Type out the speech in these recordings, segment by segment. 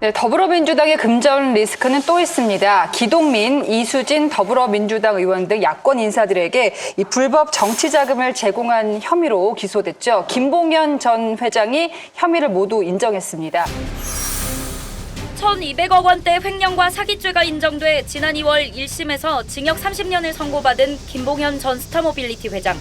네, 더불어민주당의 금전 리스크는 또 있습니다. 기동민, 이수진 더불어민주당 의원 등 야권 인사들에게 이 불법 정치 자금을 제공한 혐의로 기소됐죠. 김봉현 전 회장이 혐의를 모두 인정했습니다. 1,200억 원대 횡령과 사기죄가 인정돼 지난 2월 1심에서 징역 30년을 선고받은 김봉현 전 스타모빌리티 회장.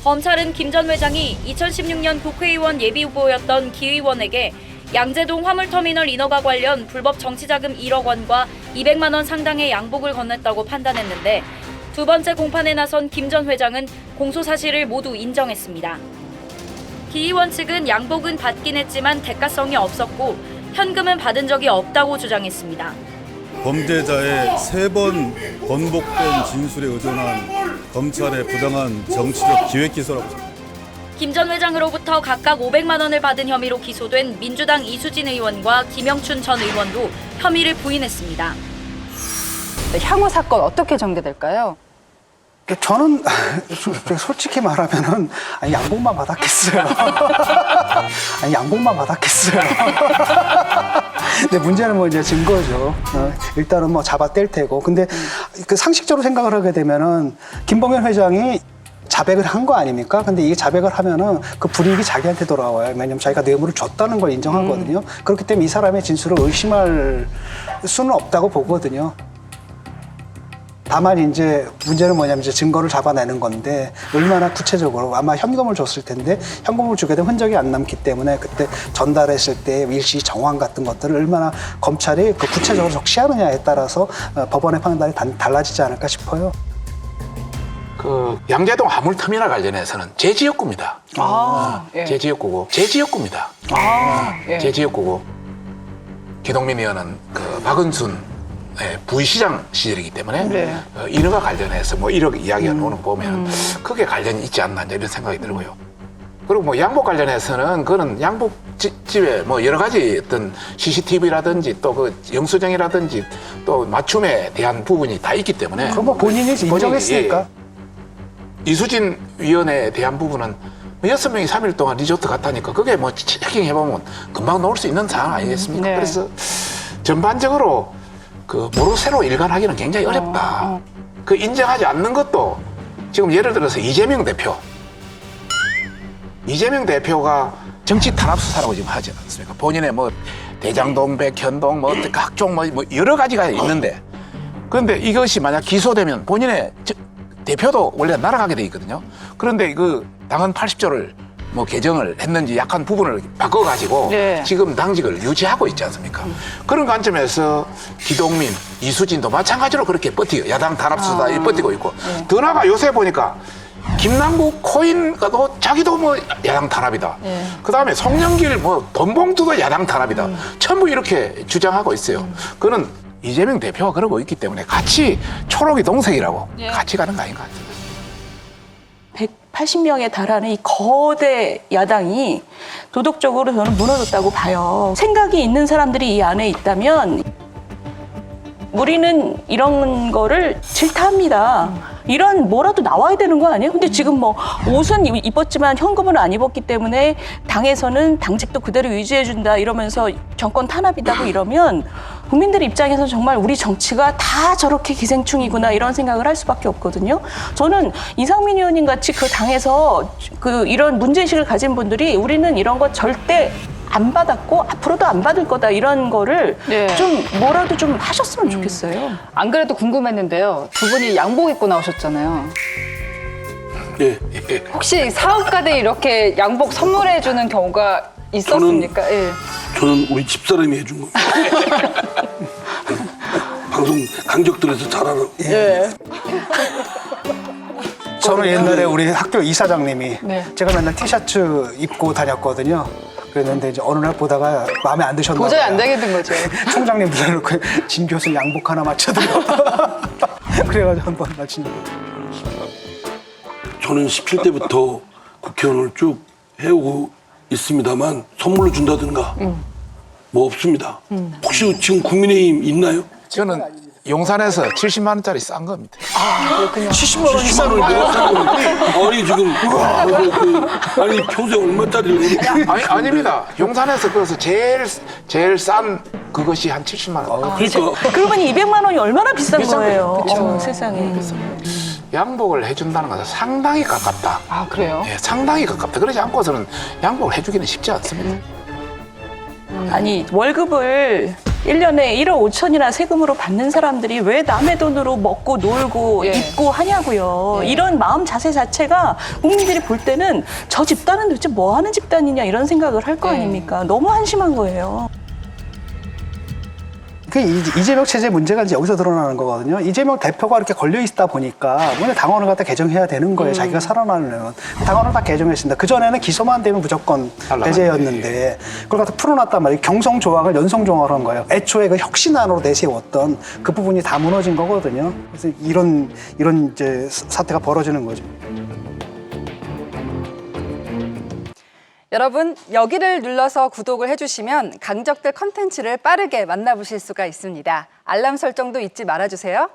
검찰은 김 전 회장이 2016년 국회의원 예비후보였던 기의원에게 양재동 화물터미널 인허가 관련 불법 정치자금 1억 원과 200만 원 상당의 양복을 건넸다고 판단했는데 두 번째 공판에 나선 김 전 회장은 공소 사실을 모두 인정했습니다. 기의원 측은 양복은 받긴 했지만 대가성이 없었고 현금은 받은 적이 없다고 주장했습니다. 범죄자의 3번 번복된 진술에 의존한 검찰의 부당한 정치적 기획기소라고 생각합니다. 김 전 회장으로부터 각각 500만 원을 받은 혐의로 기소된 민주당 이수진 의원과 김영춘 전 의원도 혐의를 부인했습니다. 네, 향후 사건 어떻게 전개될까요? 저는 솔직히 말하면은 양복만 받았겠어요. 양복만 받았겠어요. 근데 문제는 뭐 이제 증거죠. 일단은 뭐 잡아뗄 테고. 근데 그 상식적으로 생각을 하게 되면은 김봉현 회장이 자백을 한 거 아닙니까? 근데 이게 자백을 하면은 그 불이익이 자기한테 돌아와요. 왜냐면 자기가 뇌물을 줬다는 걸 인정하거든요. 그렇기 때문에 이 사람의 진술을 의심할 수는 없다고 보거든요. 다만 이제 문제는 뭐냐면 이제 증거를 잡아내는 건데 얼마나 구체적으로 아마 현금을 줬을 텐데 현금을 주게 되면 흔적이 안 남기 때문에 그때 전달했을 때 일시 정황 같은 것들을 얼마나 검찰이 그 구체적으로 적시하느냐에 따라서 법원의 판단이 달라지지 않을까 싶어요. 그 양재동 화물터미널 관련해서는 제 지역구입니다. 예. 제 지역구고 제 지역구입니다. 예. 제 지역구고 기동민 의원은 그 박은순 부시장 시절이기 때문에 네. 인허가 관련해서 뭐 1억 이야기가 나오는 거 보면 그게 관련이 있지 않나 이런 생각이 들고요. 그리고 뭐 양복 관련해서는 그거는 양복집에 뭐 여러 가지 어떤 CCTV라든지 또 그 영수증이라든지 또 맞춤에 대한 부분이 다 있기 때문에 그럼 뭐 본인이 인정했으니까. 예. 이수진 위원에 대한 부분은 6명이 3일 동안 리조트 갔다니까 그게 뭐 체킹해보면 금방 나올 수 있는 상황 아니겠습니까? 네. 그래서 전반적으로 그 모르쇠로 일관하기는 굉장히 어렵다. 그 인정하지 않는 것도 지금 예를 들어서 이재명 대표가 정치 탄압 수사라고 지금 하지 않습니까? 본인의 뭐 대장동, 백현동, 뭐 각종 뭐 여러 가지가 있는데 그런데 이것이 만약 기소되면 본인의 대표도 원래 날아가게 돼 있거든요. 그런데 그 당헌 80조를 뭐 개정을 했는지 약한 부분을 바꿔가지고 네. 지금 당직을 유지하고 있지 않습니까? 그런 관점에서 기동민, 이수진도 마찬가지로 그렇게 버티고 야당 탄압수사에 버티고 있고 더 나아가 요새 보니까 김남국 코인가도 자기도 뭐 야당 탄압이다. 그다음에 송영길 뭐 돈봉투도 야당 탄압이다. 전부 이렇게 주장하고 있어요. 그거는 이재명 대표가 그러고 있기 때문에 같이 초록이 동생이라고 같이 가는 거 아닌가 같아요. 180명에 달하는 이 거대 야당이 도덕적으로 저는 무너졌다고 봐요. 생각이 있는 사람들이 이 안에 있다면 우리는 이런 거를 질타합니다. 이런 뭐라도 나와야 되는 거 아니에요? 근데 지금 뭐 옷은 입었지만 현금은 안 입었기 때문에 당에서는 당직도 그대로 유지해준다 이러면서 정권 탄압이다고 이러면 국민들 입장에서 정말 우리 정치가 다 저렇게 기생충이구나 이런 생각을 할 수밖에 없거든요. 저는 이상민 의원님 같이 그 당에서 그 이런 문제의식을 가진 분들이 우리는 이런 거 절대 안 받았고 앞으로도 안 받을 거다 이런 거를 네. 좀 뭐라도 좀 하셨으면 좋겠어요. 안 그래도 궁금했는데요. 두 분이 양복 입고 나오셨잖아요. 예. 혹시 사업가들이 이렇게 양복 선물해 주는 경우가 있었습니까? 저는 우리 집사람이 해준 겁니다. 방송 강적들에서 잘 알아. 저는 옛날에 우리 학교 이사장님이 네. 제가 맨날 티셔츠 입고 다녔거든요. 그랬는데 이제 어느 날 보다가 마음에 안 드셨나 봐요. 도저히 안 되겠는 거죠. 총장님 불러놓고 진 교수 양복 하나 맞춰드려. 그래가지고 한번 맞춘 적이 저는 17대부터 국회의원을 쭉 해오고 있습니다만 선물로 준다든가 뭐 없습니다. 혹시 지금 국민의힘 있나요? 저는 용산에서 70만 원짜리 싼 겁니다. 70만 원이 10만 원을 내가 산 거예요. 아니 지금 아니 평소에 얼마짜리를 아닙니다. 용산에서 그래서 제일 싼 그것이 한 70만 원. 그러니까 그러고 보니 200만 원이 얼마나 비싼 거예요. 세상에. 양복을 해준다는 것은 상당히 가깝다. 아, 그래요? 예, 상당히 가깝다. 그러지 않고서는 양복을 해주기는 쉽지 않습니다. 아니 월급을 1년에 1억 5천이나 세금으로 받는 사람들이 왜 남의 돈으로 먹고 놀고 예. 입고 하냐고요. 이런 마음 자세 자체가 국민들이 볼 때는 저 집단은 도대체 뭐 하는 집단이냐 이런 생각을 할 거 예. 아닙니까. 너무 한심한 거예요. 그 이재명 체제 문제가 이제 여기서 드러나는 거거든요. 이재명 대표가 이렇게 걸려 있다 보니까 오늘 당원을 갖다 개정해야 되는 거예요. 자기가 살아나려면 당원을 다 개정했습니다. 그 전에는 기소만 되면 무조건 배제였는데 그걸 갖다 풀어놨단 말이에요. 경성 조항을 연성 조항으로 한 거예요. 애초에 그 혁신안으로 내세웠던 그 부분이 다 무너진 거거든요. 그래서 이런 이제 사태가 벌어지는 거죠. 여러분, 여기를 눌러서 구독을 해주시면 강적들 컨텐츠를 빠르게 만나보실 수가 있습니다. 알람 설정도 잊지 말아주세요.